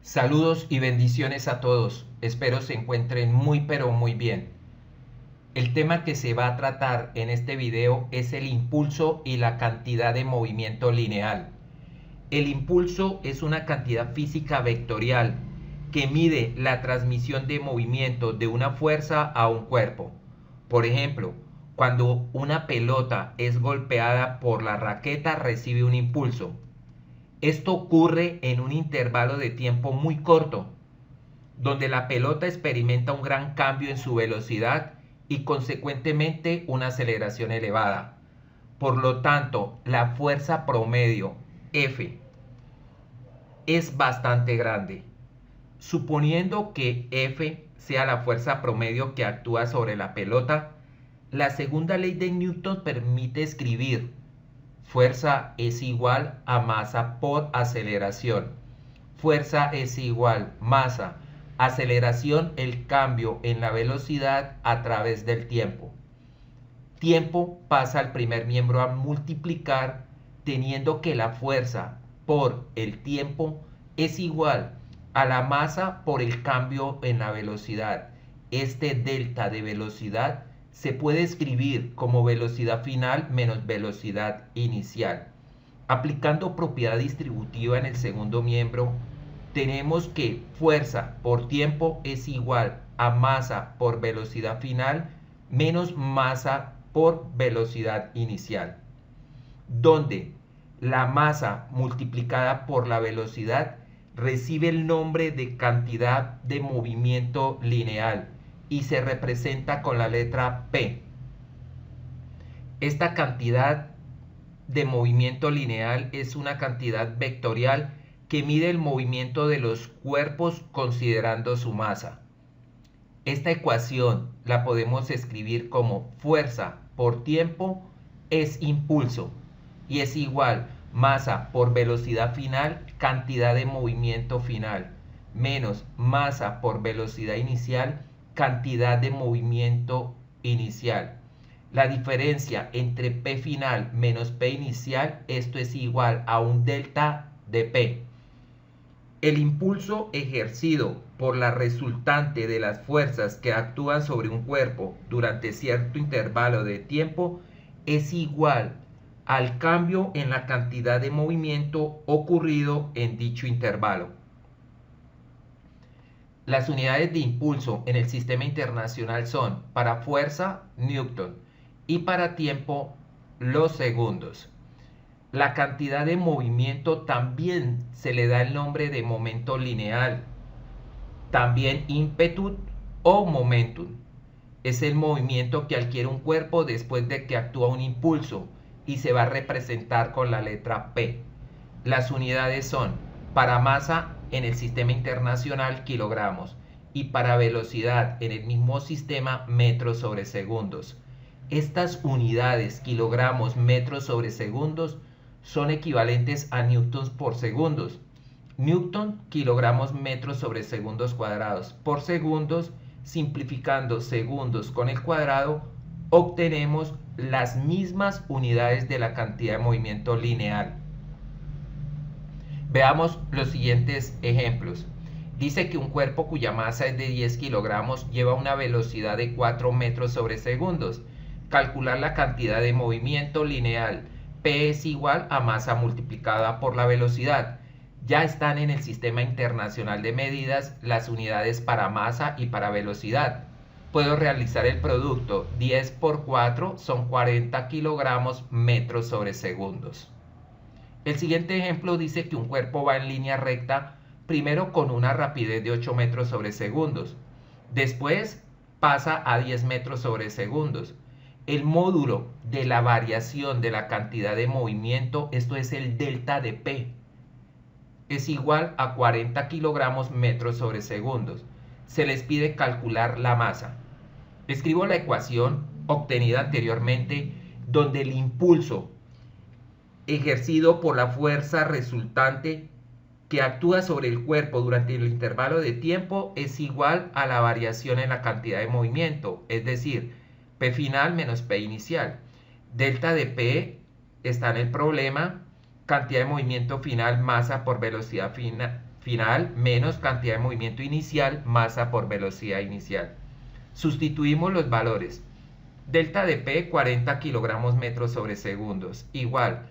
Saludos y bendiciones a todos. Espero se encuentren muy pero muy bien. El tema que se va a tratar en este video es el impulso y la cantidad de movimiento lineal. El impulso es una cantidad física vectorial que mide la transmisión de movimiento de una fuerza a un cuerpo. Por ejemplo, cuando una pelota es golpeada por la raqueta recibe un impulso. Esto ocurre en un intervalo de tiempo muy corto, donde la pelota experimenta un gran cambio en su velocidad y consecuentemente una aceleración elevada. Por lo tanto, la fuerza promedio F es bastante grande. Suponiendo que F sea la fuerza promedio que actúa sobre la pelota, la segunda ley de Newton permite escribir: fuerza es igual a masa por aceleración. Fuerza es igual masa, aceleración, el cambio en la velocidad a través del tiempo. Tiempo pasa al primer miembro a multiplicar, teniendo que la fuerza por el tiempo es igual a la masa por el cambio en la velocidad. Este delta de velocidad se puede escribir como velocidad final menos velocidad inicial. Aplicando propiedad distributiva en el segundo miembro, tenemos que fuerza por tiempo es igual a masa por velocidad final menos masa por velocidad inicial, donde la masa multiplicada por la velocidad recibe el nombre de cantidad de movimiento lineal y se representa con la letra P. Esta cantidad de movimiento lineal es una cantidad vectorial que mide el movimiento de los cuerpos considerando su masa. Esta ecuación la podemos escribir como fuerza por tiempo es impulso y es igual masa por velocidad final, cantidad de movimiento final, menos masa por velocidad inicial, cantidad de movimiento inicial. La diferencia entre P final menos P inicial, esto es igual a un delta de P. El impulso ejercido por la resultante de las fuerzas que actúan sobre un cuerpo durante cierto intervalo de tiempo es igual al cambio en la cantidad de movimiento ocurrido en dicho intervalo. Las unidades de impulso en el sistema internacional son: para fuerza, Newton, y para tiempo, los segundos. La cantidad de movimiento también se le da el nombre de momento lineal, también ímpetu o momentum. Es el movimiento que adquiere un cuerpo después de que actúa un impulso y se va a representar con la letra P. Las unidades son: para masa en el sistema internacional, kilogramos, y para velocidad en el mismo sistema, metros sobre segundos. Estas unidades, kilogramos, metros sobre segundos, son equivalentes a newtons por segundos. Newton, kilogramos, metros sobre segundos cuadrados por segundos. Simplificando segundos con el cuadrado, obtenemos las mismas unidades de la cantidad de movimiento lineal. Veamos los siguientes ejemplos. Dice que un cuerpo cuya masa es de 10 kilogramos lleva una velocidad de 4 metros sobre segundos. Calcular la cantidad de movimiento lineal. P es igual a masa multiplicada por la velocidad. Ya están en el sistema internacional de medidas las unidades para masa y para velocidad. Puedo realizar el producto: 10 por 4 son 40 kilogramos metros sobre segundos. El siguiente ejemplo dice que un cuerpo va en línea recta, primero con una rapidez de 8 metros sobre segundos. Después pasa a 10 metros sobre segundos. El módulo de la variación de la cantidad de movimiento, esto es el delta de P, es igual a 40 kilogramos metros sobre segundos. Se les pide calcular la masa. Escribo la ecuación obtenida anteriormente, donde el impulso ejercido por la fuerza resultante que actúa sobre el cuerpo durante el intervalo de tiempo es igual a la variación en la cantidad de movimiento, es decir, P final menos P inicial. Delta de P está en el problema, cantidad de movimiento final, masa por velocidad final, menos cantidad de movimiento inicial, masa por velocidad inicial. Sustituimos los valores. Delta de P, 40 kilogramos metros sobre segundos, igual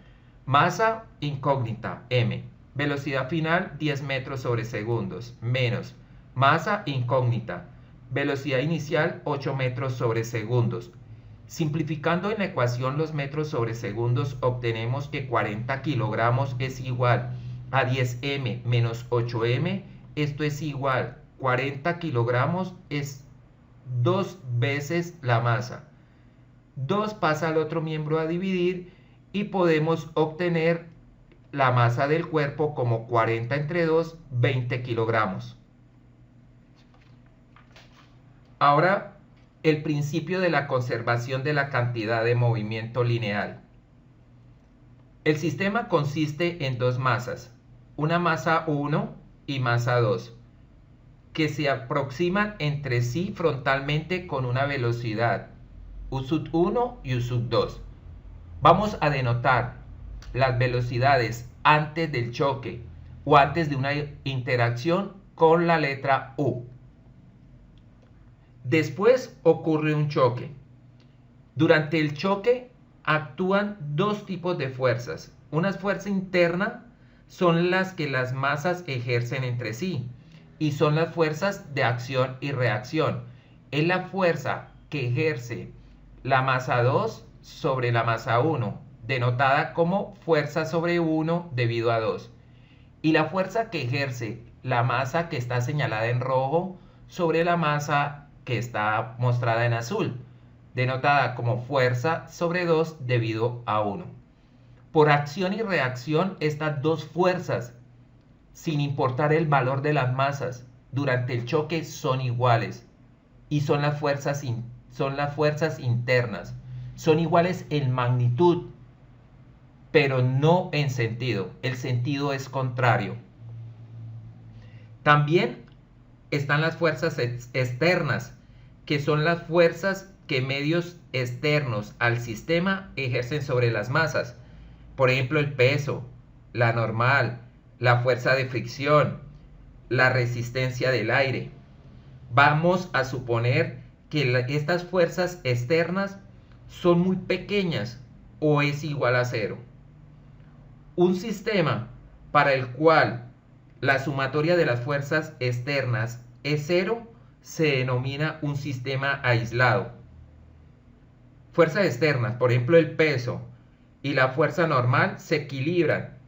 masa incógnita, M, velocidad final, 10 metros sobre segundos, menos masa incógnita, velocidad inicial, 8 metros sobre segundos. Simplificando en la ecuación los metros sobre segundos, obtenemos que 40 kilogramos es igual a 10m menos 8m. Esto es igual, 40 kilogramos es 2 veces la masa. 2 pasa al otro miembro a dividir y podemos obtener la masa del cuerpo como 40 entre 2, 20 kilogramos. Ahora, el principio de la conservación de la cantidad de movimiento lineal. El sistema consiste en dos masas, una masa 1 y masa 2, que se aproximan entre sí frontalmente con una velocidad u1 y u2. Vamos a denotar las velocidades antes del choque o antes de una interacción con la letra U. Después ocurre un choque. Durante el choque actúan dos tipos de fuerzas. Una fuerza interna son las que las masas ejercen entre sí y son las fuerzas de acción y reacción. Es la fuerza que ejerce la masa 2 sobre la masa 1, denotada como fuerza sobre 1 debido a 2. Y la fuerza que ejerce la masa que está señalada en rojo sobre la masa que está mostrada en azul, denotada como fuerza sobre 2 debido a 1. Por acción y reacción, estas dos fuerzas, sin importar el valor de las masas, durante el choque son iguales y son las fuerzas internas. Son iguales en magnitud, pero no en sentido. El sentido es contrario. También están las fuerzas externas, que son las fuerzas que medios externos al sistema ejercen sobre las masas. Por ejemplo, el peso, la normal, la fuerza de fricción, la resistencia del aire. Vamos a suponer que estas fuerzas externas son muy pequeñas o es igual a 0. Un sistema para el cual la sumatoria de las fuerzas externas es 0 se denomina un sistema aislado. Fuerzas externas, por ejemplo el peso y la fuerza normal, se equilibran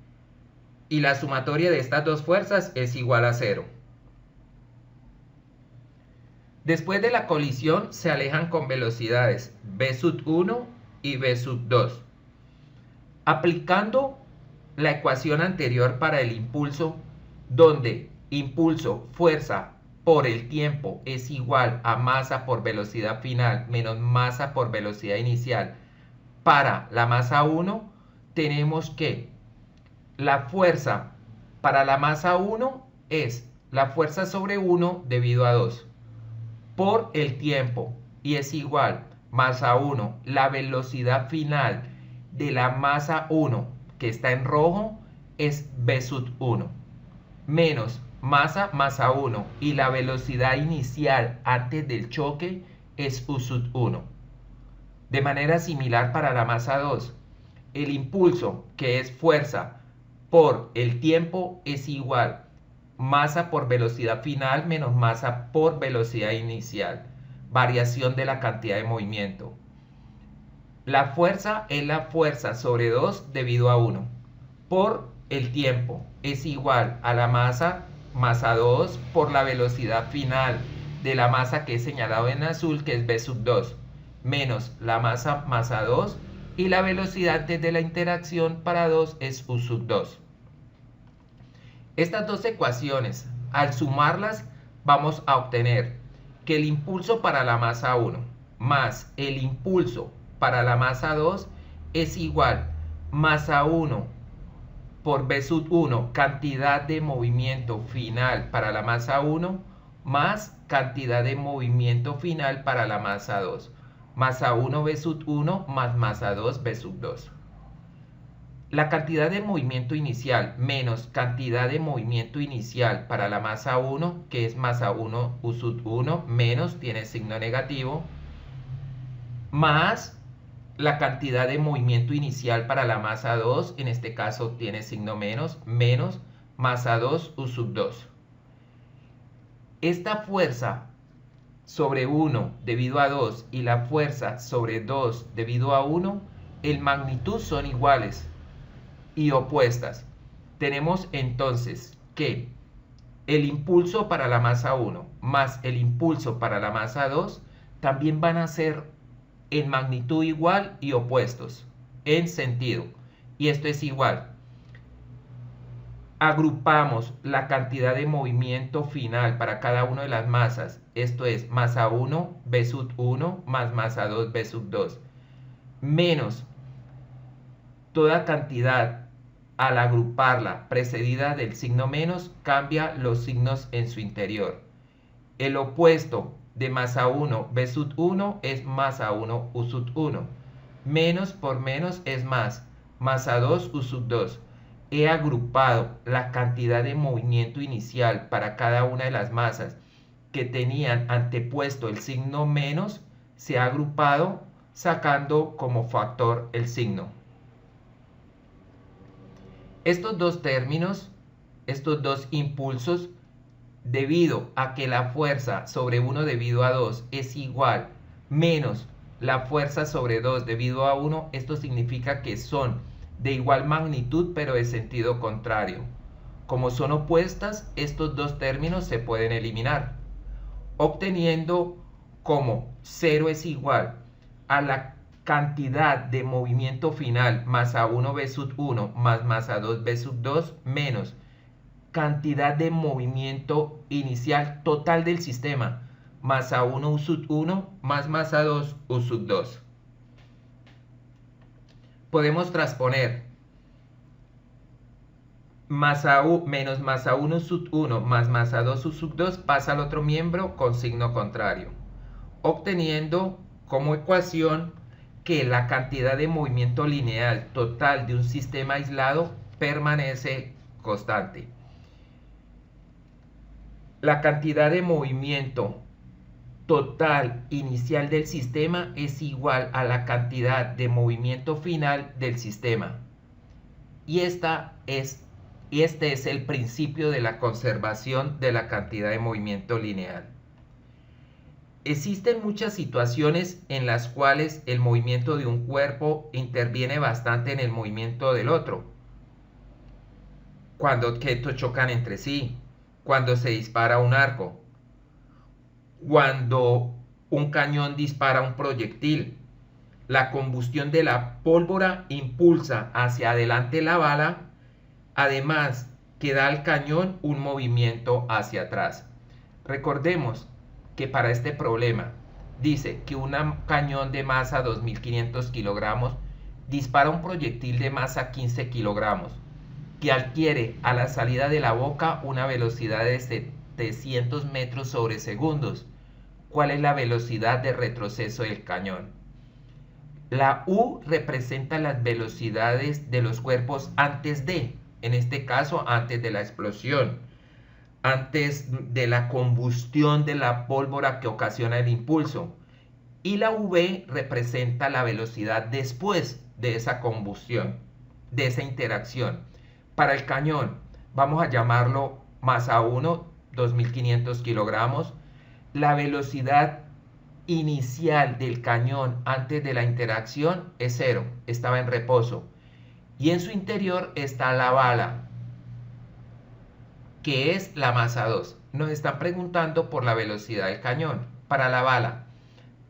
y la sumatoria de estas dos fuerzas es igual a 0. Después de la colisión se alejan con velocidades v1 y v2. Aplicando la ecuación anterior para el impulso, donde impulso, fuerza por el tiempo es igual a masa por velocidad final menos masa por velocidad inicial, para la masa 1 tenemos que la fuerza para la masa 1 es la fuerza sobre 1 debido a 2 por el tiempo y es igual masa 1, la velocidad final de la masa 1 que está en rojo es v1 menos masa 1 y la velocidad inicial antes del choque es u1. De manera similar para la masa 2, el impulso, que es fuerza por el tiempo, es igual masa por velocidad final menos masa por velocidad inicial, variación de la cantidad de movimiento. La fuerza es la fuerza sobre 2 debido a 1 por el tiempo, es igual a la masa 2 por la velocidad final de la masa que es señalado en azul, que es v2, menos la masa 2 y la velocidad antes de la interacción para 2 es u2. Estas dos ecuaciones, al sumarlas, vamos a obtener que el impulso para la masa 1 más el impulso para la masa 2 es igual masa 1 por v1, cantidad de movimiento final para la masa 1, más cantidad de movimiento final para la masa 2. Masa 1 v1 más masa 2 v2. La cantidad de movimiento inicial menos cantidad de movimiento inicial para la masa 1, que es masa 1 U sub 1, menos, tiene signo negativo, más la cantidad de movimiento inicial para la masa 2, en este caso tiene signo menos, menos masa 2 U sub 2. Esta fuerza sobre 1 debido a 2 y la fuerza sobre 2 debido a 1, en magnitud son iguales y opuestas. Tenemos entonces que el impulso para la masa 1 más el impulso para la masa 2 también van a ser en magnitud igual y opuestos en sentido. Y esto es igual. Agrupamos la cantidad de movimiento final para cada una de las masas. Esto es masa 1 B sub 1 más masa 2 B sub 2 menos toda cantidad al agruparla precedida del signo menos cambia los signos en su interior. El opuesto de masa 1 B sub 1 es masa 1 U sub 1. Menos por menos es más, masa 2 U sub 2. He agrupado la cantidad de movimiento inicial para cada una de las masas que tenían antepuesto el signo menos, se ha agrupado sacando como factor el signo. Estos dos términos, estos dos impulsos, debido a que la fuerza sobre 1 debido a 2 es igual menos la fuerza sobre 2 debido a 1, esto significa que son de igual magnitud pero de sentido contrario. Como son opuestas, estos dos términos se pueden eliminar, obteniendo como 0 es igual a la cantidad de movimiento final masa 1 B sub 1 más masa 2 B sub 2 menos cantidad de movimiento inicial total del sistema masa 1 U sub 1 más masa 2 U sub 2. Podemos transponer masa U menos masa 1 sub 1 más masa 2 sub 2 pasa al otro miembro con signo contrario, obteniendo como ecuación que la cantidad de movimiento lineal total de un sistema aislado permanece constante. La cantidad de movimiento total inicial del sistema es igual a la cantidad de movimiento final del sistema. Y este es el principio de la conservación de la cantidad de movimiento lineal. Existen muchas situaciones en las cuales el movimiento de un cuerpo interviene bastante en el movimiento del otro. Cuando objetos chocan entre sí, cuando se dispara un arco, cuando un cañón dispara un proyectil. La combustión de la pólvora impulsa hacia adelante la bala, además que da al cañón un movimiento hacia atrás. Recordemos que para este problema dice que un cañón de masa 2500 kilogramos dispara un proyectil de masa 15 kilogramos que adquiere a la salida de la boca una velocidad de 700 metros sobre segundos. ¿Cuál es la velocidad de retroceso del cañón? La U representa las velocidades de los cuerpos antes de, en este caso antes de la explosión, antes de la combustión de la pólvora que ocasiona el impulso. Y la V representa la velocidad después de esa combustión, de esa interacción. Para el cañón, vamos a llamarlo masa 1, 2500 kilogramos. La velocidad inicial del cañón antes de la interacción es 0, estaba en reposo. Y en su interior está la bala, que es la masa 2. Nos están preguntando por la velocidad del cañón. Para la bala,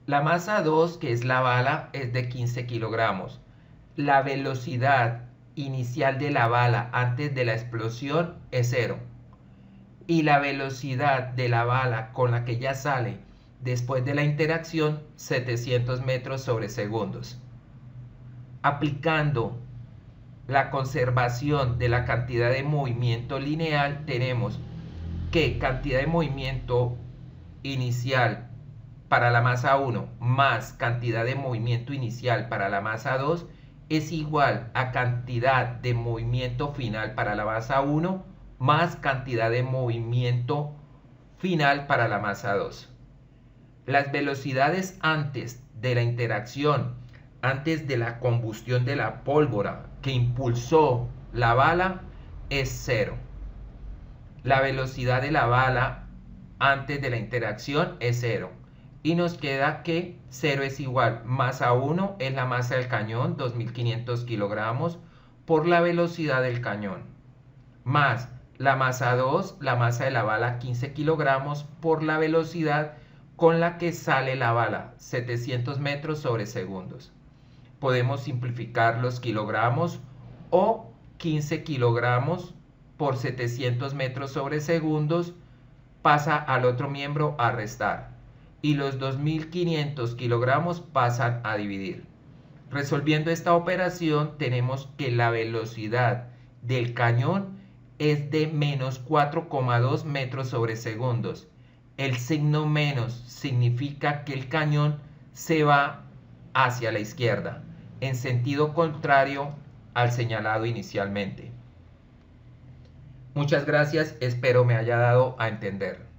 la masa 2, que es la bala, es de 15 kilogramos. La velocidad inicial de la bala antes de la explosión es 0. Y la velocidad de la bala con la que ya sale después de la interacción, 700 metros sobre segundos. Aplicando la conservación de la cantidad de movimiento lineal, tenemos que cantidad de movimiento inicial para la masa 1 más cantidad de movimiento inicial para la masa 2 es igual a cantidad de movimiento final para la masa 1 más cantidad de movimiento final para la masa 2. Las velocidades antes de la interacción, antes de la combustión de la pólvora que impulsó la bala, es 0. La velocidad de la bala antes de la interacción es 0. Y nos queda que 0 es igual, masa 1 es la masa del cañón, 2500 kilogramos, por la velocidad del cañón, más la masa 2, la masa de la bala, 15 kilogramos, por la velocidad con la que sale la bala, 700 metros sobre segundos. Podemos simplificar los kilogramos, o 15 kilogramos por 700 metros sobre segundos pasa al otro miembro a restar, y los 2500 kilogramos pasan a dividir. Resolviendo esta operación, tenemos que la velocidad del cañón es de menos 4,2 metros sobre segundos. El signo menos significa que el cañón se va hacia la izquierda, en sentido contrario al señalado inicialmente. Muchas gracias, espero me haya dado a entender.